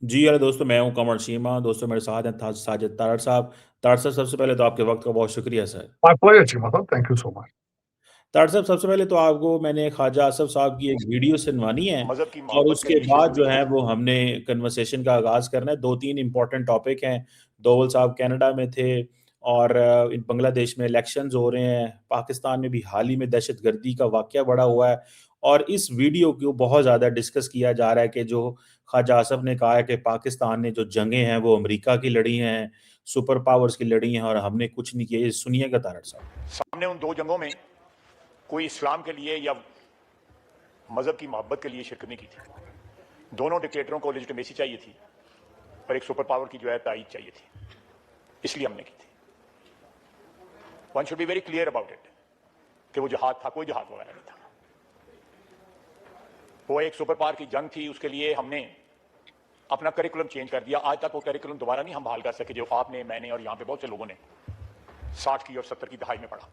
जी, अरे दोस्तों, मैं हूँ कमर शीमा, दोस्तों मेरे साथ हैं था साजिद तारड़ साहब। तारड़ साहब, सबसे पहले तो आपके वक़्त का बहुत शुक्रिया सर। माय प्लेज़र चीमा साहब, thank you so much. Tarar साहब, सबसे पहले तो आपको मैंने ख्वाजा आसिफ साहब की एक वीडियो सुनवानी है मज़हब की और मोहब्बत के उसके लिए बाद शिरकत जो की है थी। वो हमने कन्वर्सेशन का आगाज़ करना है। 2-3 इम्पोर्टेंट टॉपिक हैं। दोवल साहब कनाडा में थे और इन बांग्लादेश में इलेक्शंस हो रहे हैं। पाकिस्तान में भी हाल ही में दहशतगर्दी का वाक़या बढ़ा हुआ है और इस वीडियो को बहुत ज़्यादा डिस्कस किया जा रहा है कि जो ख्वाजा आसिफ ने कहा है कि पाकिस्तान ने जो जंगें हैं वो अमेरिका की लड़ी हैं, सुपर पावर्स की लड़ी हैं और हमने कुछ नहीं किया। ये सुनिएगा तारड़ साहब। सामने उन 2 जंगों में कोई इस्लाम के लिए या मज़हब की मोहब्बत के लिए शिरकत नहीं की थी। दोनों डिक्टेटरों को लेजिटिमेसी चाहिए थी और एक सुपर पावर की जो है तायीद चाहिए थी, इसलिए हमने की थी। One should be very clear about it कि वो जिहाद था, कोई जिहाद वगैरह नहीं था। वो एक सुपर पावर की जंग थी, उसके लिए हमने अपना करिकुलम चेंज कर दिया। आज तक वो करिकुलम दोबारा नहीं हम बहाल कर सके जो आपने, मैंने और यहाँ पे बहुत से लोगों ने 60 की और 70 की दहाई में पढ़ा।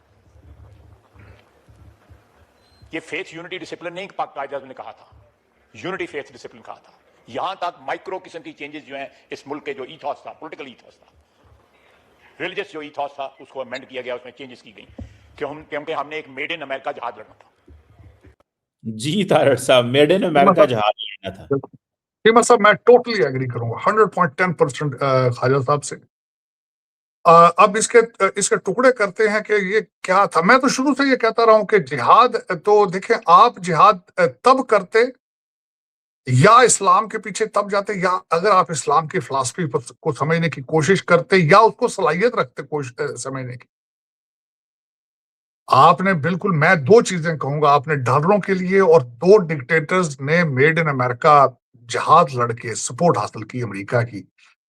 ये फेथ यूनिटी डिसिप्लिन नहीं कायदे ने कहा था, यूनिटी फेथ डिसिप्लिन कहा था। यहां तक माइक्रो किस्म की चेंजेस जो हैं इस मुल्क के जो ईथॉस था, पॉलिटिकल ईथॉस था, रिलीजियस जो ईथॉस था, उसको अमेंड किया गया, उसमें चेंजेस की गई क्योंकि हमने एक मेड इन अमेरिका जहाज लड़ना था। जी तारड़ साहब, मेड इन चीमा अमेरिका साहब, जहाज लेना था। चीमा साहब मैं टोटली एग्री करूंगा 100.10% ख्वाजा साहब से। अब इसके टुकड़े करते हैं कि ये क्या था। मैं तो शुरू से ये कहता रहा हूं कि जिहाद, तो देखें आप, जिहाद तब करते या इस्लाम के पीछे तब जाते, या अगर आप इस्लाम की फिलॉसफी को समझने की कोशिश करते या उसको सलाहियत रखते समझने की। आपने बिल्कुल, मैं दो चीजें कहूंगा, आपने डॉलरों के लिए और दो डिक्टेटर्स ने मेड इन अमेरिका जहाज लड़के सपोर्ट हासिल की अमेरिका की,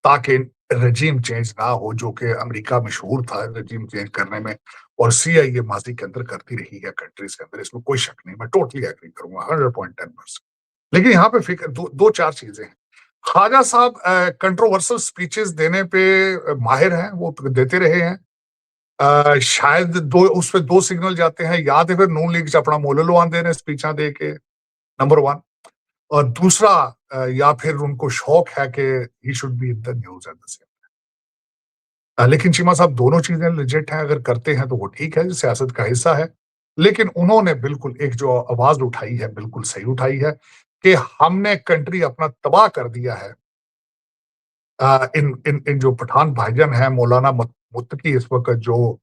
ताकि रजीम चेंज ना हो, जो कि अमेरिका मशहूर था रजीम चेंज करने में, और सीआईए माजी के अंदर करती रही है कंट्रीज के अंदर, इसमें कोई शक नहीं। मैं टोटली एग्री करूंगा 100.10%। लेकिन यहाँ पे फिक्र दो चार चीजें हैं। ख्वाजा साहब कंट्रोवर्सल स्पीचेस देने पे माहिर हैं, वो देते रहे हैं। शायद दो उस पे दो सिग्नल जाते हैं, या तो फिर नून लीग च अपना मुल्ल लवांदे ने स्पीचा दे के, नंबर वन। और दूसरा, या फिर उनको शौक है कि he should be in the news at the same. लेकिन चीमा साहब दोनों चीजें लिजिट हैं, अगर करते हैं तो वो ठीक है, सियासत का हिस्सा है। लेकिन उन्होंने बिल्कुल एक जो आवाज उठाई है बिल्कुल सही उठाई है कि हमने कंट्री अपना तबाह कर दिया है। इन इन इन जो पठान भाईजान हैं, मौलाना मुत्तकी इस वक्त जो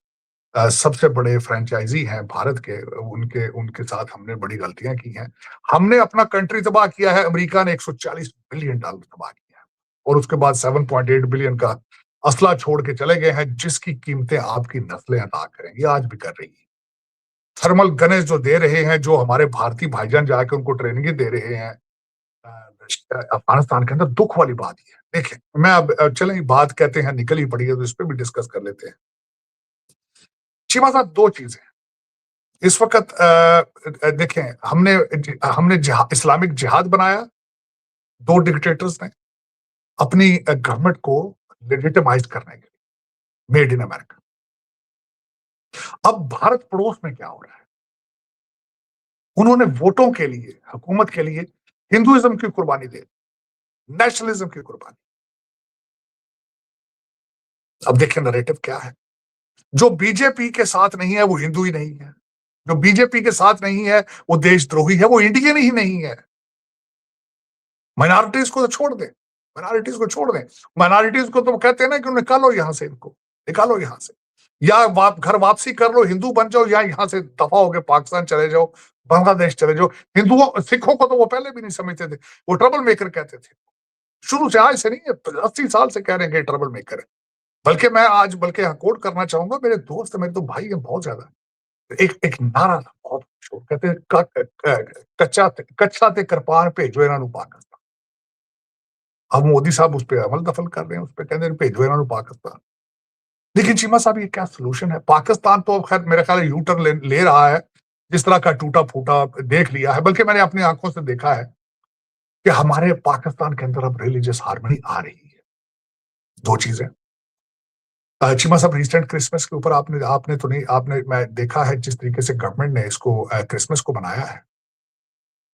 सबसे बड़े फ्रेंचाइजी हैं भारत के, उनके उनके साथ हमने बड़ी गलतियां की हैं। हमने अपना कंट्री तबाह किया है, अमेरिका ने 140 बिलियन डॉलर तबाह किया है, और उसके बाद 7.8 बिलियन का असला छोड़ के चले गए हैं, जिसकी कीमतें आपकी नस्लें अदा करेंगी, आज भी कर रही है। थर्मल गनेज जो दे रहे हैं, जो हमारे भारतीय भाईजान जाके उनको ट्रेनिंग दे रहे हैं अफगानिस्तान के अंदर, दुख वाली बात ही है। देखें, मैं अब चलें, बात कहते हैं निकल ही पड़ी है, तो इस पर भी डिस्कस कर लेते हैं। चीमा साहब दो चीजें इस वक्त देखें, हमने हमने इस्लामिक जिहाद बनाया, दो डिक्टेटर्स ने, अपनी गवर्नमेंट को लेजिटिमाइज करने के लिए, मेड इन अमेरिका। अब भारत पड़ोस में क्या हो रहा है? उन्होंने वोटों के लिए, हुकूमत के लिए हिंदुइज्म की कुर्बानी दे, नेशनलिज्म की कुर्बानी। अब देखिए नरेटिव क्या है। जो बीजेपी के साथ नहीं है वो हिंदू ही नहीं है, जो बीजेपी के साथ नहीं है वो देशद्रोही है, वो इंडियन ही नहीं है। माइनॉरिटीज को तो छोड़ दें, माइनॉरिटीज को छोड़ दें। माइनॉरिटीज को तो कहते हैं ना कि निकालो यहां से, इनको निकालो यहां से, या घर वापसी कर लो, हिंदू बन जाओ, या यहां से दफा हो गए पाकिस्तान चले जाओ, बांग्लादेश चले जाओ। हिंदुओं सिखों को तो वो पहले भी नहीं समझते थे, वो ट्रबल मेकर कहते थे शुरू से, आज से नहीं है, 80 साल से कह रहे हैं कि ट्रबल मेकर है। बल्कि मैं आज यहाँ कोट करना चाहूंगा, मेरे दोस्त मेरे तो भाई हैं बहुत ज्यादा। एक एक नारा था बहुत मशहूर, कहते हैं कच्चा ते कृपान भेजो इन्हों पाकिस्तान। अब मोदी साहब उस पर अमल दफल कर रहे हैं, उस पर कहते हैं भेजो इन्हों पाकिस्तान। लेकिन चीमा साहब ये क्या सोल्यूशन है? पाकिस्तान तो खैर मेरे ख्याल यू टर्न ले रहा है, जिस तरह का टूटा फूटा देख लिया है, बल्कि मैंने अपनी आंखों से देखा है कि हमारे पाकिस्तान के अंदर अब रिलीजियस हार्मनी आ रही है। दो चीजें, चीमा साहब रिसेंट क्रिसमस के ऊपर आपने आपने तो नहीं, आपने, मैं देखा है जिस तरीके से गवर्नमेंट ने इसको क्रिसमस को बनाया है,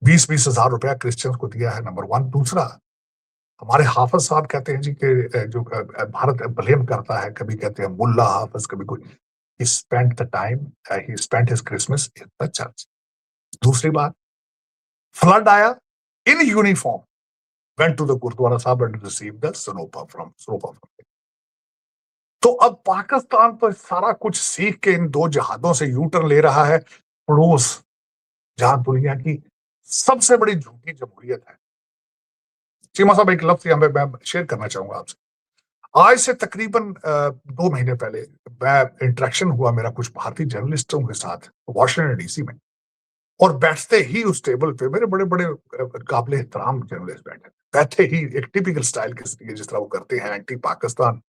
20-20 हजार रुपया क्रिश्चियंस को दिया है, नंबर वन। दूसरा, हमारे हाफिज साहब कहते हैं जी कि जो भारत ब्लेम करता है, कभी कहते हैं मुल्ला हाफिज, कभी कोई, he spent the time, he spent his Christmas in the church. दूसरी बात, फ्लड आया, in uniform went to the Gurdwara Sahib and received the siropa from तो अब पाकिस्तान तो सारा कुछ सीख के इन दो जहादों से यूटर्न ले रहा है पड़ोस, जहां दुनिया की सबसे बड़ी झूठी जमहूरियत है। चीमा साहब एक लफ्ज यहाँ पे मैं शेयर करना चाहूंगा आपसे। आज से तकरीबन 2 महीने पहले मैं इंटरेक्शन हुआ मेरा कुछ भारतीय जर्नलिस्टों के साथ वाशिंगटन डीसी में, और बैठते ही उस टेबल पे मेरे बड़े बड़े काबिल एहतराम जर्नलिस्ट बैठे ही एक टिपिकल स्टाइल के जिस तरह वो करते हैं, एंटी पाकिस्तान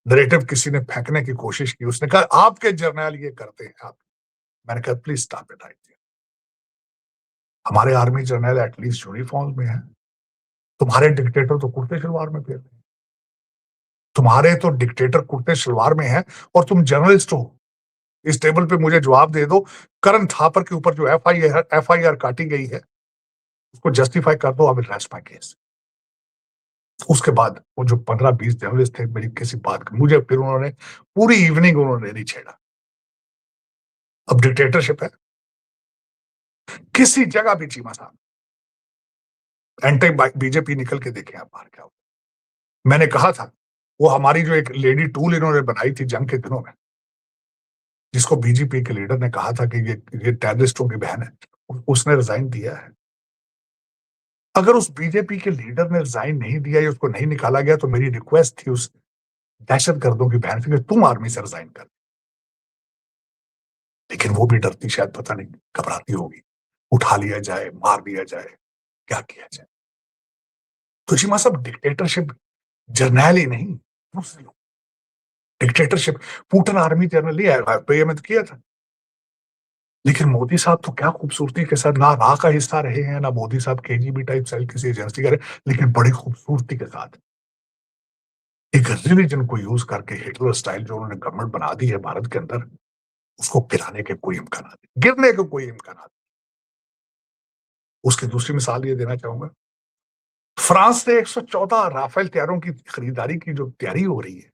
नैरेटिव किसी ने फेंकने की कोशिश की। उसने कहा आपके जर्नल ये करते हैं आप। मैंने कहा please stop it right there. हमारे आर्मी जर्नल एटलीस्ट यूनिफॉर्म में है, तुम्हारे डिक्टेटर तो कुर्ते शलवार में फिर रहे हैं। तुम्हारे तो डिक्टेटर कुर्ते शलवार में है और तुम जर्नलिस्ट हो। इस टेबल पे मुझे जवाब दे दो, करण थापर के ऊपर जो एफआईआर काटी गई है उसको जस्टिफाई कर दो, I will rest my case. उसके बाद वो जो 15-20 जर्नलिस्ट थे, मेरी किसी बात का मुझे फिर उन्होंने पूरी इवनिंग उन्होंने नहीं छेड़ा। अब डिक्टेटरशिप है किसी जगह भी। चीमा साहब एंटी बीजेपी निकल के देखें आप बाहर क्या होता। मैंने कहा था वो हमारी जो एक लेडी टूल इन्होंने बनाई थी जंग के दिनों में, जिसको बीजेपी के लीडर ने कहा था कि ये टेररिस्टों की बहन है, उसने रिजाइन दिया है। अगर उस बीजेपी के लीडर ने रिजाइन नहीं दिया या उसको नहीं निकाला गया तो मेरी रिक्वेस्ट थी उस दहशतगर्दों की बहन से कि तुम आर्मी से रिजाइन कर। लेकिन वो भी डरती, शायद पता नहीं घबराती होगी, उठा लिया जाए, मार दिया जाए, क्या किया जाए। तो चीमा साहब डिक्टेटरशिप जर्नैल ही नहीं, दूसरे लोग डिक्टेटरशिप पुतिन आर्मी जनरल ही है, में तो किया था। लेकिन मोदी साहब तो क्या खूबसूरती के साथ ना रा का हिस्सा रहे हैं, ना मोदी साहब केजीबी टाइप सेल किसी एजेंसी का रहे, लेकिन बड़ी खूबसूरती के साथ एक रिलीजन को यूज करके हिटलर स्टाइल जो उन्होंने गवर्नमेंट बना दी है भारत के अंदर, उसको गिराने के कोई इम्कान नहीं, गिरने के कोई इम्कान नहीं। उसकी दूसरी मिसाल ये देना चाहूंगा, फ्रांस से 114 राफेल तैयारों की खरीदारी की जो तैयारी हो रही है,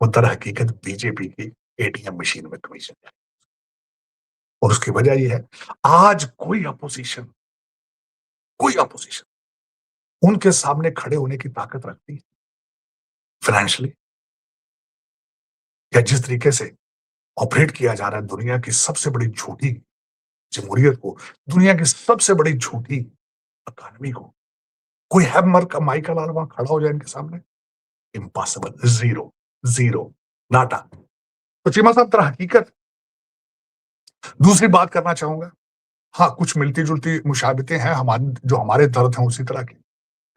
वो दर हकीकत बीजेपी की एटीएम मशीन में कमीशन है। और उसकी वजह यह है, आज कोई अपोजिशन उनके सामने खड़े होने की ताकत रखती है फाइनेंशियली, या जिस तरीके से ऑपरेट किया जा रहा है दुनिया की सबसे बड़ी झूठी जमहूरियत को, दुनिया की सबसे बड़ी झूठी इकोनॉमी को, कोई है मर माइका लाल वहां खड़ा हो जाए इनके सामने? इम्पॉसिबल, जीरो नाटा। तो चीमा साहब तरह हकीकत दूसरी बात करना चाहूंगा, हाँ कुछ मिलती जुलती मुशाबितें हैं, हमारे दर्द हैं उसी तरह की।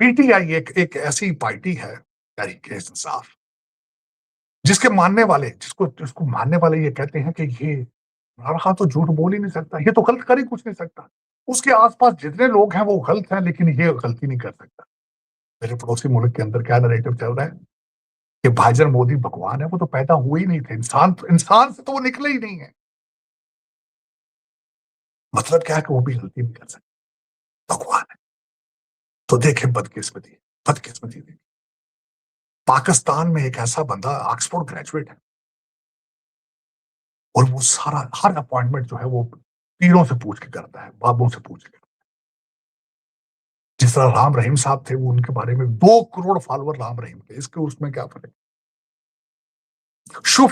पीटीआई एक ऐसी पार्टी है, तहरीक इंसाफ, जिसको मानने वाले ये कहते हैं कि ये इमरान खान तो झूठ बोल ही नहीं सकता, ये तो गलत कर ही कुछ नहीं सकता, उसके आसपास जितने लोग हैं वो गलत हैं लेकिन ये गलती नहीं कर सकता। मेरे पड़ोसी मुल्क के अंदर क्या नैरेटिव चल रहा है कि भाईजान मोदी भगवान है, वो तो पैदा हुए ही नहीं थे, इंसान से तो वो निकले ही नहीं है। मतलब क्या है कि वो भी गलती नहीं कर सकते, भगवान है। तो देखें बदकिस्मती देखिए, पाकिस्तान में एक ऐसा बंदा ऑक्सफोर्ड ग्रेजुएट है और वो सारा हर अपॉइंटमेंट जो है वो पीरों से पूछ के करता है, बाबों से पूछ के। जिस तरह राम रहीम साहब थे, वो उनके बारे में 2 करोड़ फॉलोअर राम रहीम के, इसके उसमें क्या फर्क?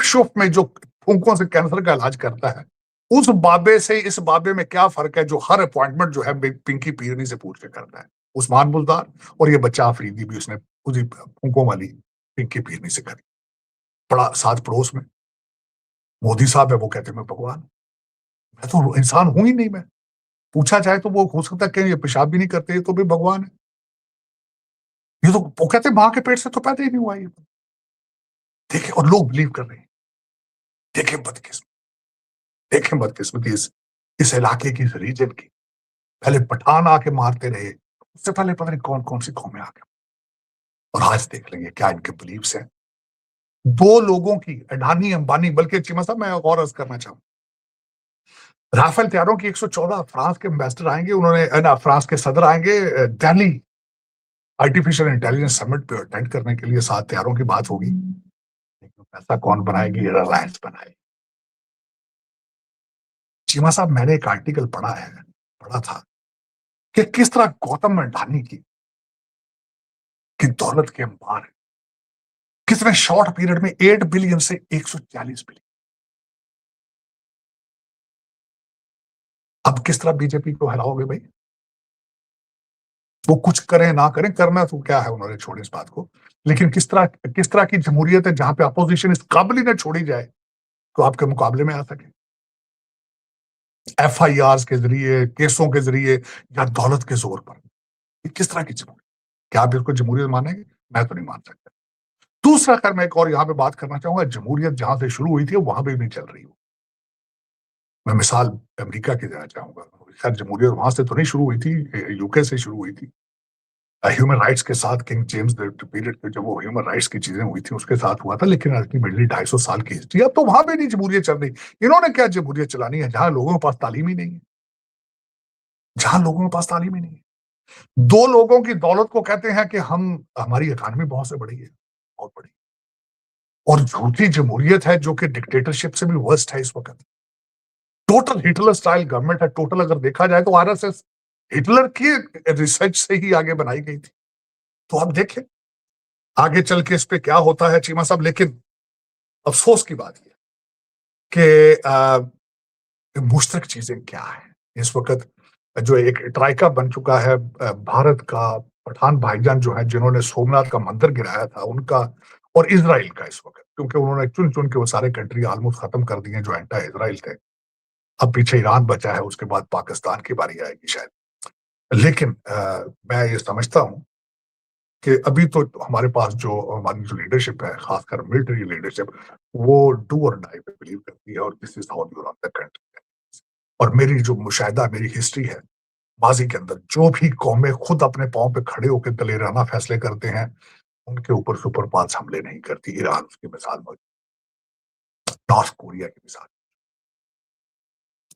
शुभ में जो फूंकों से कैंसर का इलाज करता है, उस बाबे से इस बाबे में क्या फर्क है जो हर अपॉइंटमेंट जो है पिंकी पीरनी से पूछ के करता है? उस्मान बुलदार और ये बच्चा आफरीदी भी उसने उसी फूंकों वाली पिंकी पीरनी से करी। पड़ा साथ पड़ोस में मोदी साहब है, वो कहते हैं मैं भगवान, मैं तो इंसान हूं ही नहीं। मैं पूछा जाए तो वो हो सकता है कि ये पेशाब भी नहीं करते तो भी भगवान है। ये तो वो कहते मां के पेट से तो पैदा ही नहीं हुआ ये। देखे, और लोग बिलीव कर रहे हैं। देखें बदकिस्मती इस इलाके की, इस रीजन की। पहले पठान आके मारते रहे, उससे पहले पता नहीं कौन कौन सी कौमें आके, और आज देख लेंगे क्या इनके बिलीव्स हैं। 2 लोगों की, अडानी अंबानी, बल्कि चीमा साहब मैं और अर्ज करना चाहूँ, राफेल तैयारों की 114 फ्रांस के एम्बेसडर आएंगे, फ्रांस के सदर आएंगे दिल्ली, आर्टिफिशियल इंटेलिजेंस समिट पे अटेंड करने के लिए 7 तैयारों की बात होगी, लेकिन पैसा कौन बनाएगी? रिलायंस बनाएगी। चीमा साहब, मैंने एक आर्टिकल पढ़ा था कि किस तरह गौतम अडानी की दौलत के अंबार है, कितने शॉर्ट पीरियड में 8 बिलियन से 140 बिलियन। अब किस तरह बीजेपी को हराओगे भाई? वो कुछ करें ना करें, करना तो क्या है, उन्होंने छोड़ी इस बात को, लेकिन किस तरह की जमहूरियत है जहां पे अपोजिशन इस काबिल न छोड़ी जाए तो आपके मुकाबले में आ सके, एफआईआर के जरिए, केसों के जरिए या दौलत के जोर पर। ये किस तरह की जमहूरियत? क्या आप इसको जमहूरियत मानेंगे? मैं तो नहीं मान सकता। दूसरा, खैर मैं एक और यहां पे बात करना चाहूंगा, जमहूरियत जहां से शुरू हुई थी वहां पे भी चल रही हो। मैं मिसाल अमेरिका की देना चाहूंगा। खैर जमहूरियत वहां से तो नहीं शुरू हुई थी, यूके से शुरू हुई थी। ह्यूमन राइट्स के साथ किंग जेम्स पीरियड में जब वो ह्यूमन राइट्स की चीजें हुई थी उसके साथ हुआ था, लेकिन अल्टीमेटली 250 साल की हिस्ट्री। अब तो वहां पे नहीं जमहूरियत चल रही। इन्होंने क्या जमहूरियत चलानी है जहां लोगों के पास तालीम ही नहीं है, जहां लोगों के पास तालीम ही नहीं है। 2 लोगों की दौलत को कहते हैं कि हमारी इकॉनमी बहुत से बड़ी है, बहुत बड़ी। और झूठी जमहूरियत है जो कि डिक्टेटरशिप से भी वर्स्ट है इस वक्त। टोटल हिटलर स्टाइल गवर्नमेंट है। टोटल अगर देखा जाए तो आरएसएस हिटलर की रिसर्च से ही आगे बनाई गई थी। तो आप देखें आगे चल के इस पे क्या होता है चीमा साहब। लेकिन अफसोस की बात यह कि मुश्तरक चीजें क्या है इस वक्त, जो एक ट्राइका बन चुका है भारत का, पठान भाईजान जो है जिन्होंने सोमनाथ का मंदिर गिराया था उनका, और इजराइल का इस वक्त, क्योंकि उन्होंने चुन चुन के वो सारे कंट्री ऑलमोस्ट खत्म कर दिए जो एंटा इजराइल थे। अब पीछे ईरान बचा है, उसके बाद पाकिस्तान की बारी आएगी शायद। लेकिन मैं ये समझता हूं कि अभी तो हमारे पास जो हमारी जो लीडरशिप है, खासकर मिलिट्री लीडरशिप, वो डू और डाई पे बिलीव करती है, और this is how you run the country. और मेरी जो मुशाहिदा, मेरी हिस्ट्री है माजी के अंदर, जो भी कौमें खुद अपने पांव पे खड़े होकर दलेराना फैसले करते हैं उनके ऊपर सुपर पांच हमले नहीं करती। ईरान उसकी मिसाल मौजूद, नॉर्थ कोरिया की मिसाल,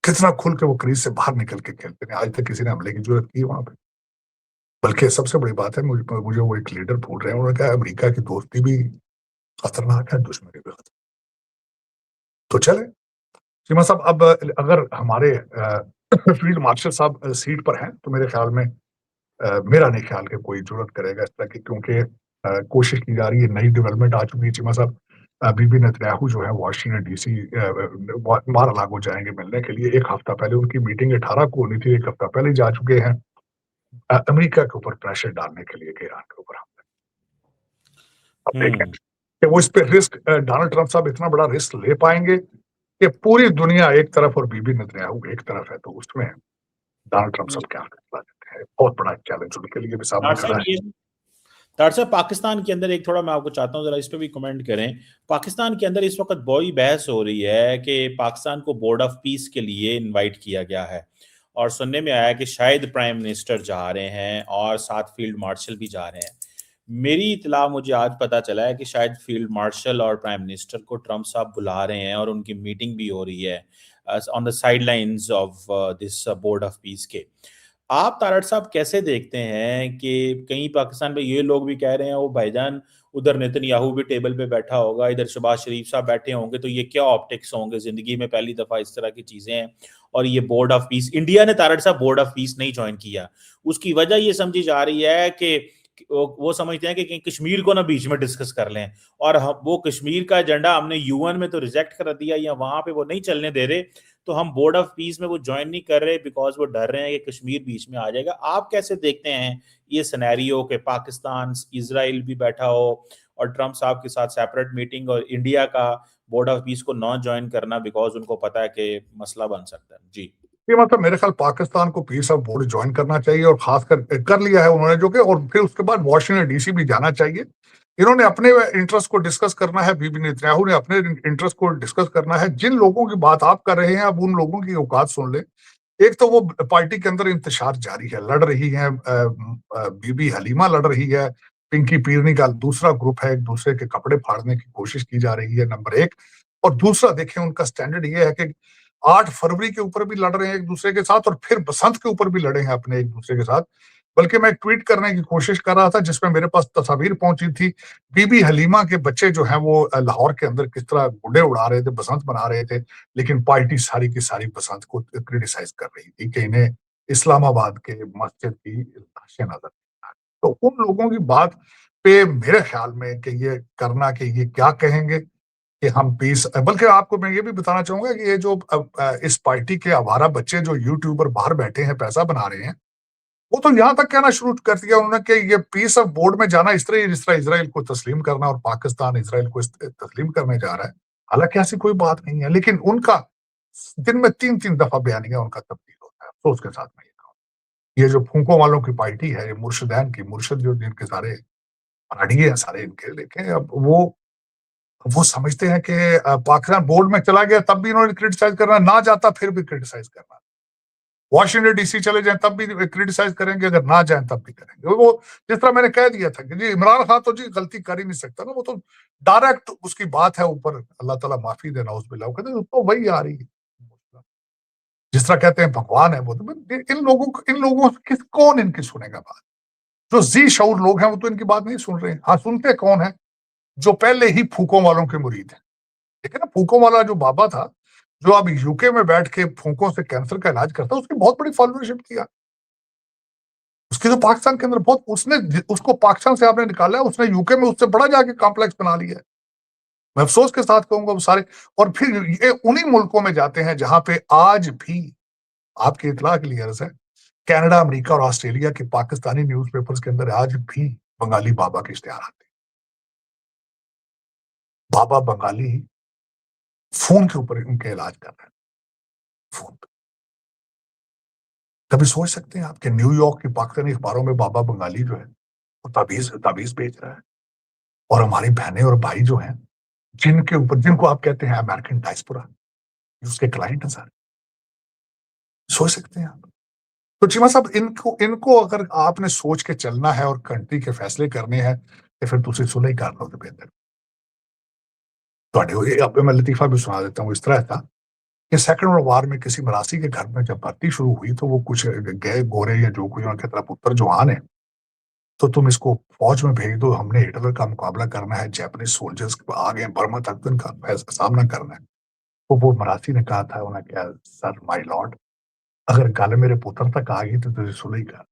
कितना खुल के वो क्रीज से बाहर निकल के खेलते हैं। आज तक किसी ने हमले की जरूरत की वहां पे। बल्कि सबसे बड़ी बात है, मुझे वो एक लीडर बोल रहे हैं, उन्होंने कहा अमेरिका की दोस्ती भी खतरनाक है, दुश्मनी भी खतरनाक। तो चले सीमा साहब, अब अगर हमारे फील्ड मार्शल साहब सीट पर हैं तो मेरे ख्याल में मेरा नहीं ख्याल कि कोई जरूरत करेगा इस तरह की, क्योंकि कोशिश की जा रही है, नई डेवलपमेंट आ चुकी है चीमा साहब। बीबी नेतन्याहू जो है वाशिंगटन डीसी मार-आ-लागो जाएंगे मिलने के लिए। 1 हफ्ता पहले उनकी मीटिंग 18 को होनी थी, 1 हफ्ता पहले जा चुके हैं अमेरिका के ऊपर प्रेशर डालने के लिए कि ईरान के ऊपर हमला। अब देखें कि वो इस पे रिस्क, डोनाल्ड ट्रंप साहब इतना बड़ा रिस्क ले पाएंगे कि पूरी दुनिया एक तरफ और बीबी नेतन्याहू एक तरफ है, तो उसमें डोनाल्ड ट्रंप साहब क्या फैसला देते हैं? बहुत बड़ा चैलेंज उनके लिए भी सामने खड़ा है। डॉक्टर साहब, पाकिस्तान के अंदर एक थोड़ा मैं आपको चाहता हूँ जरा इस पे भी कमेंट करें। पाकिस्तान के अंदर इस वक्त बड़ी बहस हो रही है कि पाकिस्तान को बोर्ड ऑफ पीस के लिए इनवाइट किया गया है, और सुनने में आया कि शायद प्राइम मिनिस्टर जा रहे हैं और साथ फील्ड मार्शल भी जा रहे हैं। मेरी इतला मुझे आज पता चला है कि शायद फील्ड मार्शल और प्राइम मिनिस्टर को ट्रंप साहब बुला रहे हैं और उनकी मीटिंग भी हो रही है on the sidelines of this board of peace के। आप तारड़ साहब कैसे देखते हैं कि कहीं पाकिस्तान में ये लोग भी कह रहे हैं वो भाईजान उधर नेतन्याहू भी टेबल पे बैठा होगा, इधर शहबाज शरीफ साहब बैठे होंगे, तो ये क्या ऑप्टिक्स होंगे, जिंदगी में पहली दफा इस तरह की चीजें हैं। और ये बोर्ड ऑफ पीस, इंडिया ने तारड़ साहब बोर्ड ऑफ पीस नहीं ज्वाइन किया, उसकी वजह ये समझी जा रही है कि वो समझते हैं कि कश्मीर को ना बीच में डिस्कस कर लें, और वो कश्मीर का एजेंडा हमने यूएन में तो रिजेक्ट कर दिया या वहां पे वो नहीं चलने दे रहे, तो हम बोर्ड ऑफ पीस में वो ज्वाइन नहीं कर रहे बिकॉज वो डर रहे हैं कि कश्मीर बीच में आ जाएगा। आप कैसे देखते हैं ये सिनेरियो कि पाकिस्तान, इजराइल भी बैठा हो और ट्रंप साहब के साथ सेपरेट मीटिंग, और इंडिया का बोर्ड ऑफ पीस को नॉन ज्वाइन करना बिकॉज उनको पता है कि मसला बन सकता है? जी, ये मतलब मेरे ख्याल पाकिस्तान को पीस ऑफ बोर्ड ज्वाइन करना चाहिए, और खासकर कर लिया है उन्होंने जो कि, और फिर उसके बाद वाशिंगटन डीसी भी जाना चाहिए। इन्होंने अपने इंटरेस्ट को डिस्कस करना है, बीबी नेतन्याहू ने अपने इंटरेस्ट को डिस्कस करना है। जिन लोगों की बात आप कर रहे हैं, अब उन लोगों की औकात सुन ले। एक तो वो पार्टी के अंदर इंतशार जारी है, लड़ रही है, बीबी हलीमा लड़ रही है, पिंकी पीरनी का दूसरा ग्रुप है, एक दूसरे के कपड़े फाड़ने की कोशिश की जा रही है, नंबर 1। और दूसरा देखें उनका स्टैंडर्ड ये है कि 8 फरवरी के ऊपर भी लड़ रहे हैं एक दूसरे के साथ, और फिर बसंत के ऊपर भी लड़े हैं अपने एक दूसरे के साथ। बल्कि मैं ट्वीट करने की कोशिश कर रहा था जिसमें मेरे पास तस्वीर पहुंची थी, बीबी हलीमा के बच्चे जो हैं वो लाहौर के अंदर किस तरह गुड्डे उड़ा रहे थे, बसंत मना रहे थे, लेकिन पार्टी सारी की सारी बसंत को क्रिटिसाइज कर रही थी कि इन्हें इस्लामाबाद के मस्जिद की लाशें नजर नहीं आ रही। तो उन लोगों की बात पे मेरे ख्याल में कि ये करना कि ये क्या कहेंगे कि हम पीस, बल्कि आपको मैं ये भी बताना चाहूंगा कि ये जो इस पार्टी के आवारा बच्चे जो यूट्यूबर बाहर बैठे हैं पैसा बना रहे हैं, वो तो यहां तक कहना शुरू कर दिया उन्होंने कि ये पीस ऑफ बोर्ड में जाना इस तरह इसराइल को तस्लीम करना और पाकिस्तान इसराइल को तस्लीम करने जा रहा है। हालांकि ऐसी कोई बात नहीं है, लेकिन उनका दिन में 3-3 दफा बयानिया उनका तब्दील होता है। अफसोस के साथ मैं ये कहूँ, ये जो फूंकों वालों की पार्टी है, ये मुर्शिदैन की मुर्शिद जो इनके सारे पराठिए हैं सारे इनके, लेकिन अब वो समझते हैं कि पाकिस्तान बोर्ड में चला गया तब भी इन्होंने क्रिटिसाइज करना, ना जाता फिर भी क्रिटिसाइज करना, वॉशिंगटन डीसी चले जाएं तब भी क्रिटिसाइज करेंगे, अगर ना जाएं तब भी करेंगे। वो जिस तरह मैंने कह दिया था कि जी इमरान खान तो जी गलती कर ही नहीं सकता ना, वो तो डायरेक्ट उसकी बात है ऊपर, अल्लाह ताला माफी दे, नाउज़ बिल्लाह, कहते हैं तो वही आ रही है। जिस तरह कहते हैं भगवान है वो, तो इन लोगों किस कौन इनकी सुनेगा बात? जो जी शऊर लोग हैं वो तो इनकी बात नहीं सुन रहे हैं। हाँ, सुनते कौन है? जो पहले ही फूकों वालों के मुरीद है। ठीक है ना, फूकों वाला जो बाबा था, जो अब यूके में बैठ के फूकों से कैंसर का इलाज करता है, उसकी बहुत बड़ी फॉलोअरशिप थी। उसकी तो पाकिस्तान के अंदर बहुत, उसको पाकिस्तान से आपने निकाला है, उसने यूके में उससे बड़ा जाके कॉम्प्लेक्स बना लिया है। मैं अफसोस के साथ कहूंगा वो सारे, और फिर ये उन्हीं मुल्कों में जाते हैं जहां पे आज भी, आपकी इतला के लिए अर्ज है, कनाडा, अमेरिका और ऑस्ट्रेलिया के पाकिस्तानी न्यूज़पेपर्स के अंदर आज भी बंगाली बाबा के इश्तिहार आते हैं। बाबा बंगाली फोन के ऊपर उनके इलाज कर रहे हैं, फोन पे। कभी सोच सकते हैं आप कि न्यूयॉर्क की पाकिस्तानी अखबारों में बाबा बंगाली जो है वो ताबीज बेच रहा है, और हमारी बहनें और भाई जो हैं, जिनको आप कहते हैं अमेरिकन डायस्पोरा, उसके क्लाइंट हैं सारे। सोच सकते हैं आप? तो चीमा साहब, इनको अगर आपने सोच के चलना है और कंट्री के फैसले करने हैं तो फिर तुसी सुलह ही कर लो तो बेहतर। अब मैं लतीफा भी सुना देता हूँ। इस तरह था कि सेकंड वर्ल्ड वॉर में किसी मरासी के घर में जब भर्ती शुरू हुई तो वो कुछ गए गोरे या जो कोई उनके तरफ पुत्र जवान है, तो तुम इसको फौज में भेज दो, हमने हिटलर का मुकाबला करना है, जैपनीज सोल्जर्स आ गए बर्मा तक, तो इनका सामना करना है। तो वो मरासी ने कहा था, उन्होंने कहा, सर माय लॉर्ड, अगर गल मेरे पुत्र तक आ गई तो तुझे सुलह ही कर।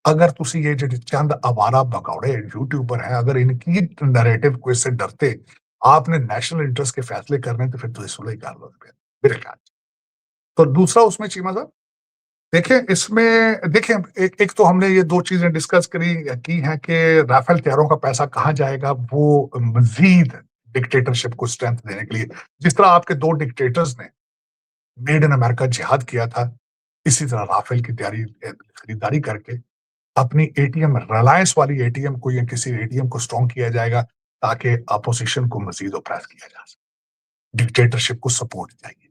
अगर तुसी ये जो चंद आवारा भगौड़े यूट्यूबर हैं, अगर इनकी नैरेटिव को इससे डरते, आपने नेशनल इंटरेस्ट के फैसले करने, तो फिर तुझे सुलह ही कर लो मेरे ख्याल। तो दूसरा उसमें चीमा साहब देखें, इसमें देखें, एक तो हमने ये दो चीजें डिस्कस की हैं कि राफेल तैयारों का पैसा कहाँ जाएगा, वो मजीद डिक्टेटरशिप को स्ट्रेंथ देने के लिए, जिस तरह आपके दो डिक्टेटर्स ने मेड इन अमेरिका जिहाद किया था, इसी तरह राफेल की खरीदारी करके अपनी एटीएम, रिलायंस वाली एटीएम को या किसी एटीएम को स्ट्रॉन्ग किया जाएगा ताकि अपोजिशन को मजीद ओप्रेस किया जा सके। डिक्टेटरशिप को सपोर्ट चाहिए,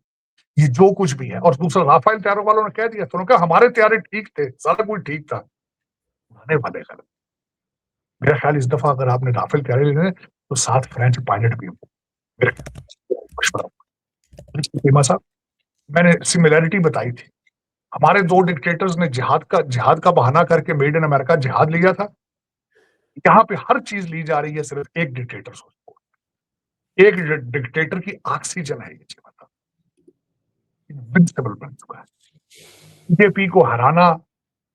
ये जो कुछ भी है। और दूसरा, राफेल तैयारों वालों ने कह दिया, तो उन्होंने कहा हमारे तैयारे ठीक थे, सारा कुछ ठीक था, आने वाले गलत। मेरा ख्याल इस दफा अगर आपने राफेल तैयारे लेने तो 7 फ्रेंच पायलट भी होंगे मेरे ख्याल। साहब, मैंने सिमिलैरिटी बताई थी, हमारे दो डिक्टेटर्स ने जिहाद का बहाना करके मेड इन अमेरिका जिहाद लिया था। यहाँ पे हर चीज ली जा रही है सिर्फ एक डिक्टेटर को, एक डिक्टेटर की ऑक्सीजन है ये चीज, इनविंसिबल बन चुका है। बीजेपी को हराना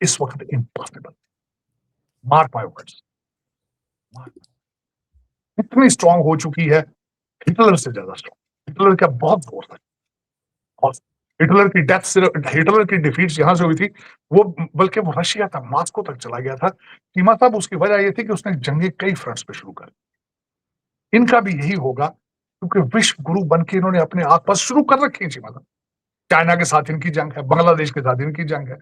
इस वक्त इम्पॉसिबल, मार्क माय वर्ड्स, इतनी स्ट्रांग हो चुकी है, हिटलर से ज्यादा स्ट्रांग। हिटलर का बहुत जोर था, और हिटलर की डेथ सिर्फ, हिटलर की डिफीट यहां से हुई थी, वो बल्कि वो रशिया तक, मॉस्को तक चला गया था। कीमा साहब, उसकी वजह ये थी कि उसने जंगे कई फ्रंट्स पे शुरू कर, इनका भी यही होगा, क्योंकि विश्व गुरु बन के इन्होंने अपने आप पर शुरू कर रखी है। मतलब चाइना के साथ इनकी जंग है, बांग्लादेश के साथ इनकी जंग है,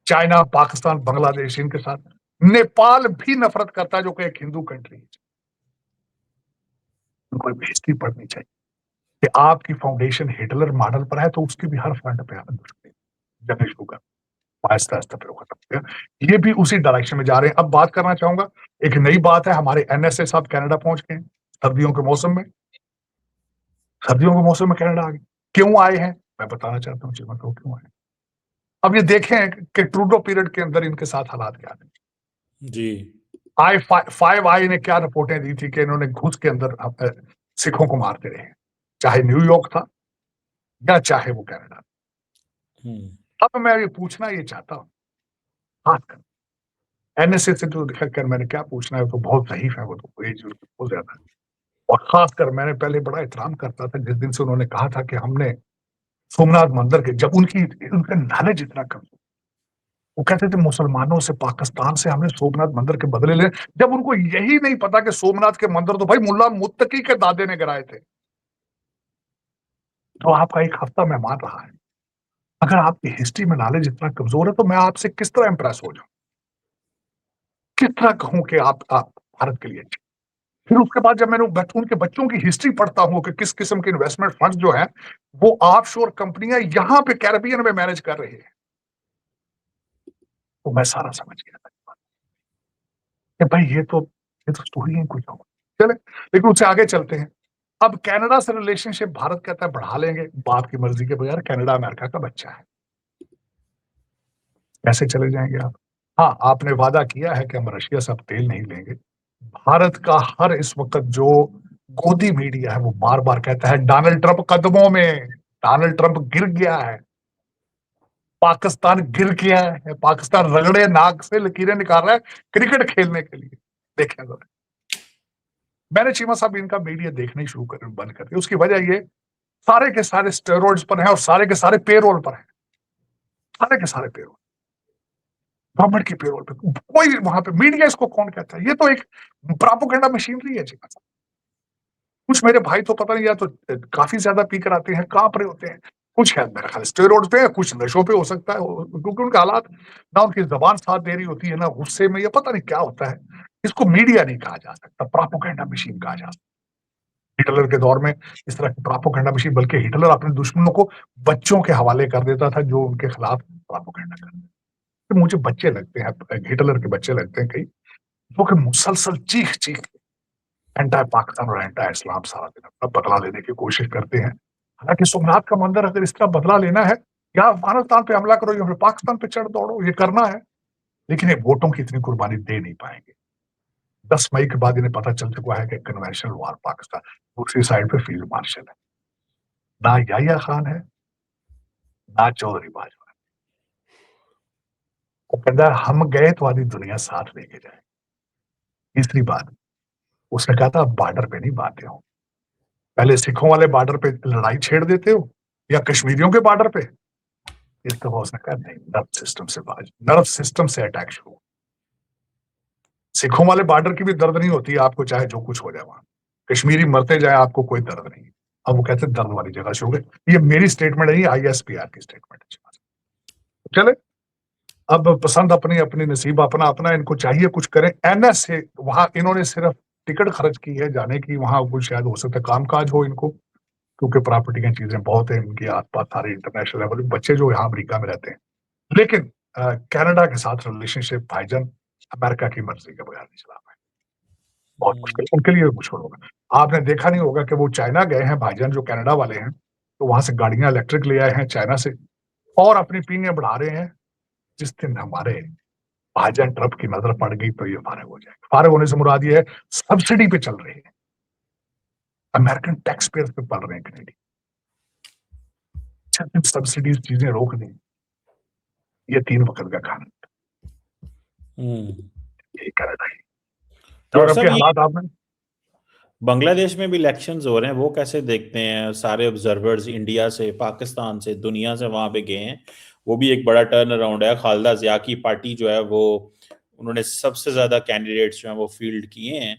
चाइना, पाकिस्तान, बांग्लादेश इनके साथ, नेपाल भी नफरत करता है जो कि एक हिंदू कंट्री है। उनको हिस्ट्री पढ़नी चाहिए कि आपकी फाउंडेशन हिटलर मॉडल पर है, तो उसकी भी हर फ्रंट पे जंग शुरू कर, आहिस्ता आहिस्ता पे खत्म। ये भी उसी डायरेक्शन में जा रहे हैं। अब बात करना चाहूंगा, एक नई बात है, हमारे एनएसए साहब कनाडा पहुंच गए सर्दियों के मौसम में, सर्दियों के मौसम में कनाडा आ गए। क्यों आए हैं मैं बताना चाहता हूँ, क्यों आए। अब ये देखें कि ट्रूडो पीरियड के अंदर इनके साथ हालात क्या थे। जी। फाइव आई ने क्या रिपोर्टें दी थी कि इन्होंने घुस के अंदर सिखों को मारते रहे, चाहे न्यूयॉर्क था या चाहे वो कनाडा। अब मैं ये पूछना ये चाहता हूँ, खासकर एनएसए से तो कर मैंने क्या पूछना है, तो बहुत ज़ईफ है वो, तो एज बहुत ज्यादा है। और खासकर मैंने पहले बड़ा एहतराम करता था जिस दिन से उन्होंने कहा था कि हमने सोमनाथ मंदिर के, जब उनका नॉलेज इतना कम, वो कहते थे मुसलमानों से, पाकिस्तान से हमने सोमनाथ मंदिर के बदले ले, जब उनको यही नहीं पता कि सोमनाथ के मंदिर तो भाई मुल्ला मुत्तकी के दादे ने गिराए थे। तो आपका एक हफ्ता मेहमान रहा है, अगर आपकी हिस्ट्री में नॉलेज इतना कमजोर है तो मैं आपसे किस तरह इंप्रेस हो जाऊं, किस तरह कहूं कि आप भारत के लिए अच्छे। फिर उसके बाद जब मैंने उनके बच्चों की हिस्ट्री पढ़ता हूं कि किस किस्म के इन्वेस्टमेंट फंड जो है वो ऑफशोर कंपनियां यहां पे कैरेबियन में मैनेज कर रही है, तो मैं सारा समझ गया था कि भाई ये तो स्टोरी है कुछ और। चले, लेकिन उससे आगे चलते हैं। अब कनाडा से रिलेशनशिप भारत कहता है बढ़ा लेंगे, बाप की मर्जी के बगैर। कनाडा अमेरिका का बच्चा है, कैसे चले जाएंगे आप? हाँ, आपने वादा किया है कि हम रशिया से अब तेल नहीं लेंगे। भारत का हर इस वक्त जो गोदी मीडिया है वो बार बार कहता है डोनाल्ड ट्रंप कदमों में, डोनाल्ड ट्रंप गिर गया है, पाकिस्तान गिर गया है, पाकिस्तान रगड़े नाक से लकीरें निकाल रहा है क्रिकेट खेलने के लिए। देखें जरा, मैंने चीमा साहब इनका मीडिया देखना ही शुरू कर बंद कर दिया। उसकी वजह ये, सारे के सारे स्टेरॉइड्स पर हैं और सारे के सारे पेरोल पर हैं, सारे के सारे पेरोल, गवर्नमेंट की पेरोल पे। कोई वहां पे मीडिया इसको कौन कहता है? ये तो एक प्रोपेगेंडा मशीनरी है जी। कुछ मेरे भाई तो पता नहीं, या तो काफी ज्यादा पी कर आते हैं, कांप रहे होते हैं, कुछ है मेरे ख्याल स्टेरॉइड्स पे, कुछ नशों पे हो सकता है, क्योंकि उनके हालात ना, उनकी जबान साथ दे रही होती है ना गुस्से में, या पता नहीं क्या होता है। इसको मीडिया नहीं कहा जा सकता, प्रोपेगेंडा मशीन कहा जा सकता। हिटलर के दौर में इस तरह की प्रोपेगेंडा मशीन, बल्कि हिटलर अपने दुश्मनों को बच्चों के हवाले कर देता था जो उनके खिलाफ प्रोपेगेंडा करते। तो मुझे बच्चे लगते हैं, हिटलर के बच्चे लगते हैं कई, जो कि मुसलसल चीख चीख एंटी पाकिस्तान और एंटी इस्लाम सारा दिन अपना बदला लेने की कोशिश करते हैं। हालांकि सोमनाथ का मंदिर अगर इस तरह बदला लेना है, या अफगानिस्तान पे हमला करो या फिर पाकिस्तान पे चढ़ दौड़ो, ये करना है, लेकिन ये वोटों की इतनी कुर्बानी दे नहीं पाएंगे। 10 मई के बाद इन्हें पता चल चुका है कि कन्वेंशनल वार पाकिस्तान, दूसरी साइड पे फील्ड मार्शल है, ना याहिया खान है ना चौधरी बाजवा है। वो कहता है हम गए तो आधी दुनिया साथ लेके जाए। तीसरी बात, उसने कहा था बॉर्डर पे नहीं बातें हो, पहले सिखों वाले बॉर्डर पे लड़ाई छेड़ देते हो या कश्मीरियों के बॉर्डर पे। इस दफा उसने कहा नहीं, नर्व सिस्टम से अटैक शुरू। सिखों वाले बॉर्डर की भी दर्द नहीं होती है आपको, चाहे जो कुछ हो जाए वहां, कश्मीरी मरते जाए आपको कोई दर्द नहीं। अब वो कहते हैं दर्द वाली जगह से हो गए। ये मेरी स्टेटमेंट नहीं, ISPR की स्टेटमेंट है। चले, अब पसंद अपनी अपनी, नसीब अपना अपना, इनको चाहिए कुछ करें। NS से वहां इन्होंने सिर्फ टिकट खर्च की है जाने की, वहां कुछ शायद हो सकता है कामकाज हो इनको, क्योंकि प्रॉपर्टी की चीजें बहुत है इनके आसपास, सारे इंटरनेशनल लेवल बच्चे जो यहाँ अमेरिका में रहते हैं। लेकिन कनाडा के साथ रिलेशनशिप भाईजान अमेरिका की मर्जी के बगैर नहीं चला पाए, बहुत मुश्किल उनके लिए मुश्किल होगा। आपने देखा नहीं होगा कि वो चाइना गए हैं भाईजान, जो कनाडा वाले हैं, तो वहां से गाड़ियां इलेक्ट्रिक ले आए हैं चाइना से, और अपनी पीनियां बढ़ा रहे हैं। जिस दिन हमारे भाईजान ट्रंप की नजर पड़ गई तो ये फारग हो जाएगा। फारग होने से मुराद ये है सब्सिडी पे चल रहे हैं, अमेरिकन टैक्स पेयर पे पड़ रहे हैं कनेडी। सब्सिडीज चीजें रोक दी, ये 3 वक्त का खाना, यही कनाडा है। यूरोप के हालात आपने, बांग्लादेश में भी इलेक्शंस हो रहे हैं, वो कैसे देखते हैं? सारे ऑब्जर्वर्स इंडिया से, पाकिस्तान से, दुनिया से वहां पे गए हैं, वो भी एक बड़ा टर्न अराउंड है। खालिदा जिया की पार्टी जो है वो, उन्होंने सबसे ज्यादा कैंडिडेट्स जो हैं वो फील्ड किए हैं,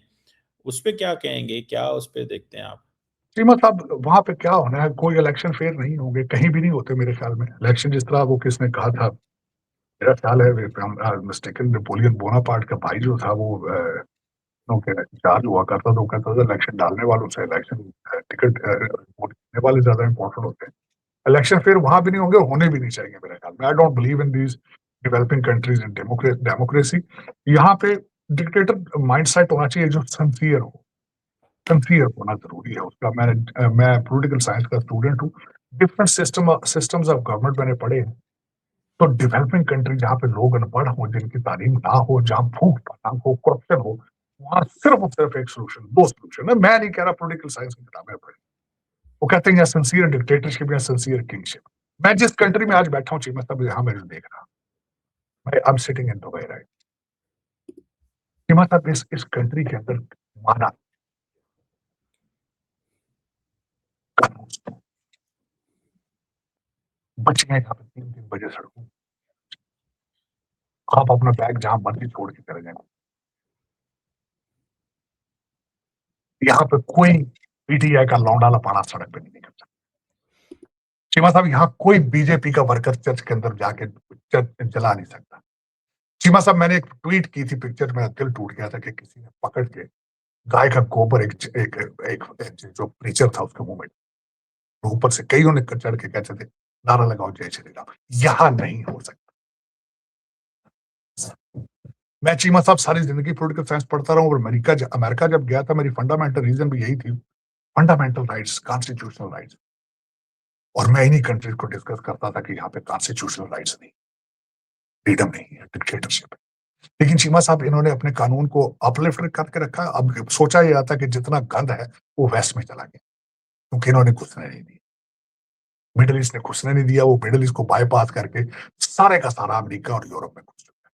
उस पे क्या कहेंगे, क्या उस पे देखते हैं आप? सीमा साहब वहां पे क्या होना है, कोई इलेक्शन फेयर नहीं होंगे, कहीं भी नहीं होते मेरे ख्याल में इलेक्शन। जिस तरह वो किसने कहा था, मेरा ख्याल है मिस्टेकन, नेपोलियन बोनापार्ट का भाई जो था वो चार्ज हुआ करता, तो कहता था इलेक्शन डालने वालों से इलेक्शन टिकट वोट देने वाले ज्यादा इंपॉर्टेंट होते हैं। इलेक्शन फिर वहां भी नहीं होंगे, होने भी नहीं चाहिए मेरे ख्याल में। I don't believe in these developing countries in democracy. यहाँ पे डिक्टेटर माइंडसेट होना चाहिए जो सिंसियर हो, सिंसियर होना जरूरी है उसका। मैं पॉलिटिकल साइंस का स्टूडेंट हूँ, डिफरेंट सिस्टम्स ऑफ गवर्नमेंट मैंने पढ़े हैं। तो डेवलपिंग कंट्री जहाँ पे लोग अनपढ़ हो, जिनकी तालीम ना हो, जहाँ भूख ना हो, करप्शन हो, वहां सिर्फ और सिर्फ एक सोल्यूशन, दो सोल्यूशन है। मैं नहीं कह रहा पॉलिटिकल साइंस की किताबें पढ़े, वो कहते हैं या सिंसियर डिक्टेटरशिप या सिंसियर किंगशिप। मैं जिस कंट्री में आज बैठा हूँ चीमा साहब, यहाँ मैं देख रहा हूँ, मैं I am sitting in Dubai right. Cheema साहब इस कंट्री के अंदर माना कानून बच्चियां यहाँ पे 3-3 बजे सड़कों, आप अपना बैग जहां मर्जी छोड़ के चले जाएंगे। यहाँ पे कोई पीटीआई का लौंडा लपाड़ा सड़क पे नहीं निकलता। चीमा साहब यहाँ कोई बीजेपी का वर्कर चर्च के अंदर जाके चर्च जला नहीं सकता। चीमा साहब मैंने एक ट्वीट की थी, पिक्चर मेरा दिल टूट गया था कि किसी ने पकड़ के गाय का गोबर एक एक, एक, एक जो प्रीचर था उसके मुंह में, तो ऊपर से कईयों ने चढ़ के कहते थे नारा लगाओ जय श्री राम। यहां नहीं हो सकता। मैं चीमा साहब सारी जिंदगी पॉलिटिकल साइंस पढ़ता रहा हूं और अमेरिका जब गया था, मेरी फंडामेंटल रीजन भी यही थी, फंडामेंटल राइट्स, कॉन्स्टिट्यूशनल राइट्स। और मैं इन्हीं कंट्रीज को डिस्कस करता था कि यहाँ पे कॉन्स्टिट्यूशनल राइट्स नहीं, फ्रीडम नहीं है, डिक्टेटरशिप है। लेकिन चीमा साहब इन्होंने अपने कानून को अपलिफ्ट करके रखा। अब सोचा यह था कि जितना गंद है वो वेस्ट में चला गया, क्योंकि इन्होंने घुसने नहीं दिया, मिडिल ईस्ट ने घुसने नहीं दिया। वो मिडिल ईस्ट को बाईपास करके सारे का सारा अमेरिका और यूरोप में घुस चुका है।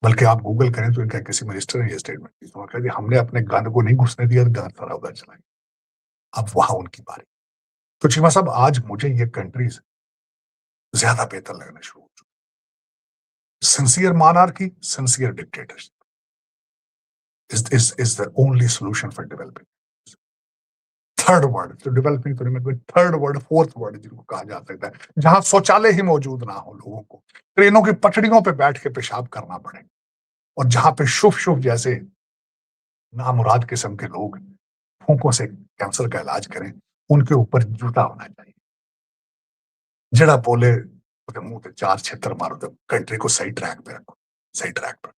बल्कि आप गूगल करें तो इनका किसी मिनिस्टर ने ये स्टेटमेंट दी, तो कहते हमने अपने गंद को नहीं घुसने दिया, गंद सारा उधर चला गया। अब वहां उनकी बारी। तो चीमा साहब आज मुझे ये कंट्रीज ज्यादा बेहतर लगना शुरू हो चुकी। Sincere monarchy, sincere dictatorship is the only solution for developing. Third world, तो डेवलपिंग तो नहीं, थर्ड वर्ल्ड, फोर्थ वर्ल्ड जिनको कहा जा सकता है, जहां शौचालय ही मौजूद ना हो, लोगों को ट्रेनों की पटरियों पे बैठ के पेशाब करना पड़े, और जहां पे शुभ शुभ जैसे नामुराद किस्म के लोग फूंकों से कैंसर का इलाज करें, उनके ऊपर जूता होना चाहिए। जड़ा बोले तो मुंह पे 4 छितर मारो, तो कंट्री को सही ट्रैक पे रखो, सही ट्रैक पर।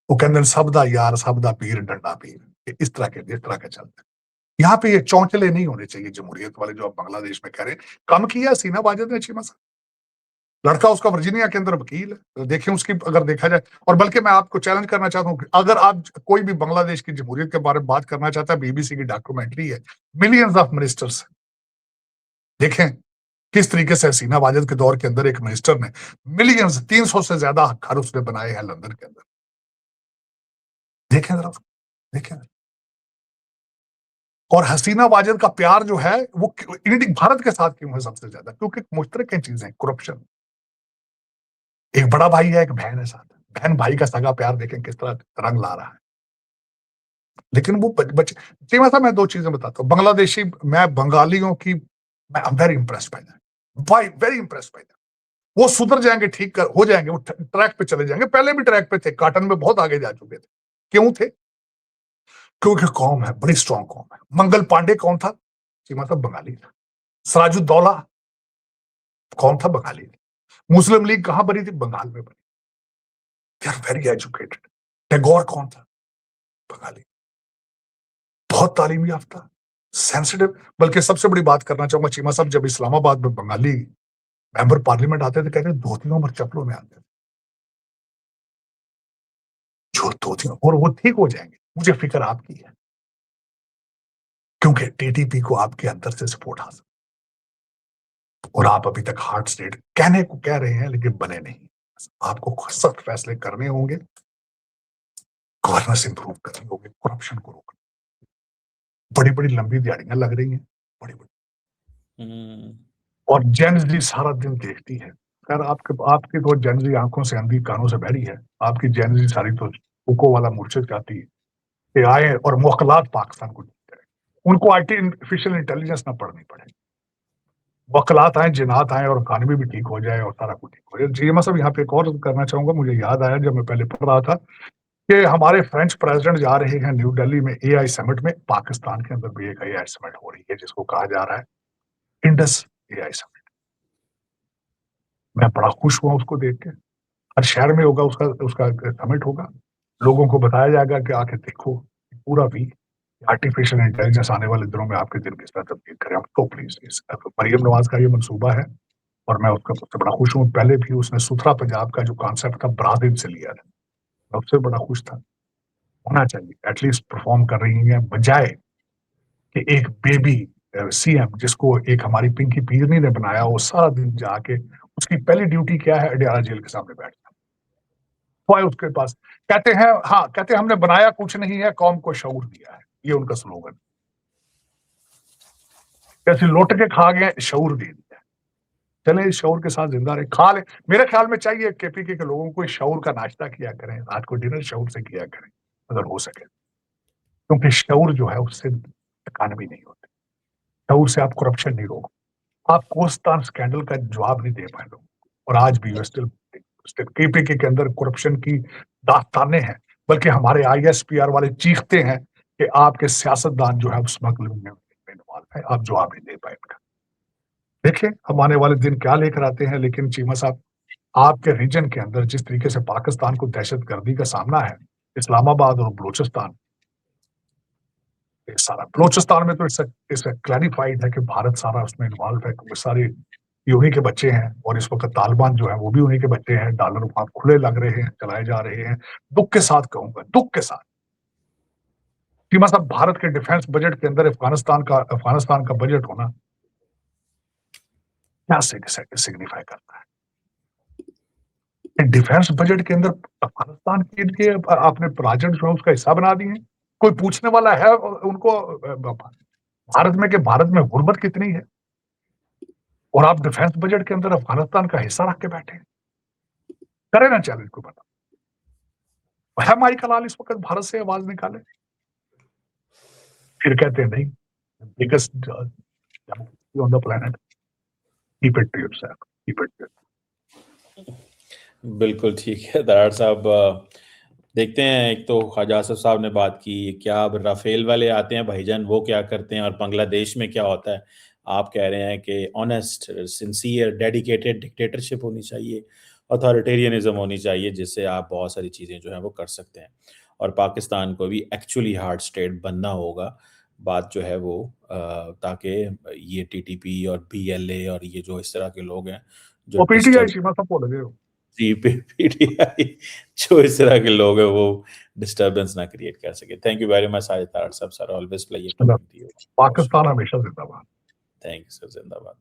वो कहते सब दा यार, सब दा पीर, डंडा पीर, इस तरह का चलता है। यहाँ पे ये चौंचले नहीं होने चाहिए जमहूरियत वाले जो आप बांग्लादेश में कह रहे हैं। कम किया सीना वाजिद ने चीमा साहब, लड़का उसका वर्जीनिया के अंदर वकील है, देखिए उसकी अगर देखा जाए। और बल्कि मैं आपको चैलेंज करना चाहता हूँ, अगर आप कोई भी बांग्लादेश की जमहूरियत के बारे में बात करना चाहता है, बीबीसी की डॉक्यूमेंट्री है, मिलियंस ऑफ मिनिस्टर्स। देखें किस तरीके से हसीना वाजिद के दौर के अंदर एक मिनिस्टर ने मिलियंस, 300 से ज्यादा घर उसने बनाए हैं लंदन के अंदर। देखें जरा, देखें। और हसीना वाजिद का प्यार जो है वो भारत के साथ क्यों है सबसे ज्यादा? क्योंकि मुश्तरक चीजें, करप्शन। एक बड़ा भाई है, एक बहन है साथ, बहन भाई का सगा प्यार देखें किस तरह रंग ला रहा है। लेकिन वो बच्चे, चीमा साहब मैं 2 चीजें बताता हूँ। बांग्लादेशी, मैं बंगालियों की, मैं I am very impressed by that, very impressed by that. वो सुधर जाएंगे, ठीक हो जाएंगे, वो ट्रैक पे चले जाएंगे। पहले भी ट्रैक पे थे, काटन में बहुत आगे जा चुके थे। क्यों थे? क्योंकि कौम है, बड़ी स्ट्रॉन्ग कौम है। मंगल पांडे कौन था? चीमा साहब बंगाली था। सराजुद्दौला कौन था? बंगाली। मुस्लिम लीग कहां बनी थी? बंगाल में बनी। They are very educated. Tagore कौन था? बंगाली, बहुत तालीम याफ्ता, सेंसिटिव। बल्कि सबसे बड़ी बात करना चाहूंगा चीमा साहब, जब इस्लामाबाद में बंगाली मेंबर पार्लियामेंट आते थे, कहते धोतियों और चप्पलों में आते थे, जो धोतियों, और वो ठीक हो जाएंगे। मुझे फिक्र आपकी है, क्योंकि टीटीपी को आपके अंदर से सपोर्ट हासिल, और आप अभी तक हार्ड स्टेट कहने को कह रहे हैं लेकिन बने नहीं। आपको सख्त फैसले करने होंगे, गवर्नेंस इंप्रूव करनी होगी, करप्शन को रोकना। बड़ी बड़ी लंबी दिहाड़ियां लग रही हैं, बड़ी बड़ी। और जेनजी सारा दिन देखती है। खैर आपकी तो जेनजी आंखों से अंधी, कानों से बहरी है। आपकी जेनजी सारी तो हुको वाला मुर्शिद चाहती है कि आए और मुखलात पाकिस्तान को ठीक करें। उनको आर्टिफिशियल इंटेलिजेंस ना पढ़नी पड़े, वकलात आए, जिनात आए, और इकानमी भी ठीक हो जाए और सारा कुछ ठीक हो जाए। जी मैं सब यहाँ पे एक और करना चाहूंगा। मुझे याद आया जब मैं पहले पढ़ रहा था कि हमारे फ्रेंच प्रेसिडेंट जा रहे हैं न्यू दिल्ली में एआई समिट में। पाकिस्तान के अंदर भी एक एआई समिट हो रही है जिसको कहा जा रहा है इंडस एआई समिट। मैं बड़ा खुश हुआ उसको देख के। हर शहर में होगा, उसका उसका समिट होगा। लोगों को बताया जाएगा कि आके देखो पूरा वीक आर्टिफिशियल इंटेलिजेंस आने वाले दिनों में आपके दिन किस तरह तब्दील करें। हम तो प्लीज, मरियम नवाज का ये मंसूबा है और मैं उसका सबसे बड़ा खुश हूँ। पहले भी उसने सुथरा पंजाब का जो कॉन्सेप्ट था ब्रादिन से लिया था, मैं उससे बड़ा खुश था। होना चाहिए, एटलीस्ट परफॉर्म कर रही है, बजाय कि एक बेबी सीएम जिसको एक हमारी पिंकी पीरनी ने बनाया, वो सारा दिन जाके उसकी पहली ड्यूटी क्या है, अडियाला जेल के सामने बैठना। तो आए उसके पास, कहते हैं हाँ, कहते हैं हमने बनाया कुछ नहीं है, कौम को शऊर दिया है, ये उनका स्लोगन। कैसे लौट के खा गए, शऊर दे दिया। चले इस शऊर के साथ जिंदा रहे, खा ले। मेरे ख्याल में चाहिए केपीके के लोगों को इस शऊर का नाश्ता किया करें, रात को डिनर शऊर से किया करें अगर हो सके, क्योंकि शऊर जो है उससे इकॉनमी नहीं होती, शऊर से आप करप्शन नहीं रोक, आप कोस्तान स्कैंडल का जवाब नहीं दे पाए लोग, और आज भी केपीके के अंदर करप्शन की दास्तानें हैं, बल्कि हमारे आईएसपीआर वाले चीखते हैं कि आपके सियासतदान जो है स्मगलिंग में इन्वॉल्व है, आप जवाब नहीं दे पाए इनका। देखिए हम आने वाले दिन क्या लेकर आते हैं, लेकिन चीमा साहब आपके रीजन के अंदर जिस तरीके से पाकिस्तान को दहशतगर्दी का सामना है, इस्लामाबाद और बलूचिस्तान, सारा बलूचिस्तान में तो इसका क्लैरिफाइड है कि भारत सारा उसमें इन्वॉल्व है, क्योंकि सारे ये उन्हीं के बच्चे हैं, और इस वक्त तालिबान जो है वो भी उन्हीं के बच्चे हैं। डॉलर वहां खुले लग रहे हैं, चलाए जा रहे हैं। दुख के साथ कहूंगा, दुख के साथ चीमा साहब, भारत के डिफेंस बजट के अंदर अफगानिस्तान का बजट होना क्या सिग्निफाई करता है? डिफेंस बजट के अंदर अफगानिस्तान के लिए आपने प्रोजेक्ट जो है उसका हिस्सा बना दिए। कोई पूछने वाला है उनको भारत में कि भारत में गुर्बत कितनी है, और आप डिफेंस बजट के अंदर अफगानिस्तान का हिस्सा रख के बैठे? करे ना चैलेंज को, बता है माइकल आल इस वक्त भारत से आवाज निकाले, फिर कहते हैं नहीं, biggest on the planet, keep it to yourself, keep it. बिल्कुल ठीक है दरार साहब। देखते हैं, एक तो ख्वाजा आसिफ साहब ने बात की, क्या अब राफेल वाले आते हैं भाईजान, वो क्या करते हैं, और बांग्लादेश में क्या होता है। आप कह रहे हैं कि ऑनेस्ट, सिंसियर, डेडिकेटेड डिक्टेटरशिप होनी चाहिए, अथॉरिटेरियनिज्म होनी चाहिए, जिससे आप बहुत सारी चीज़ें जो हैं वो कर सकते हैं, और पाकिस्तान को भी एक्चुअली हार्ड स्टेट बनना होगा। बात जो है वो ताकि ये टीटीपी और बीएलए और ये जो इस तरह के लोग हैं जो पीटीआई सीमा सब बोल रहे हो, पीटीआई जो इस तरह के लोग हैं वो डिस्टर्बेंस ना क्रिएट कर सके। Thank you very much Sajid Tarar साहब, sir always pleasure talking to you. Pakistan हमेशा जिंदाबाद। थैंक यू सर, जिंदाबाद।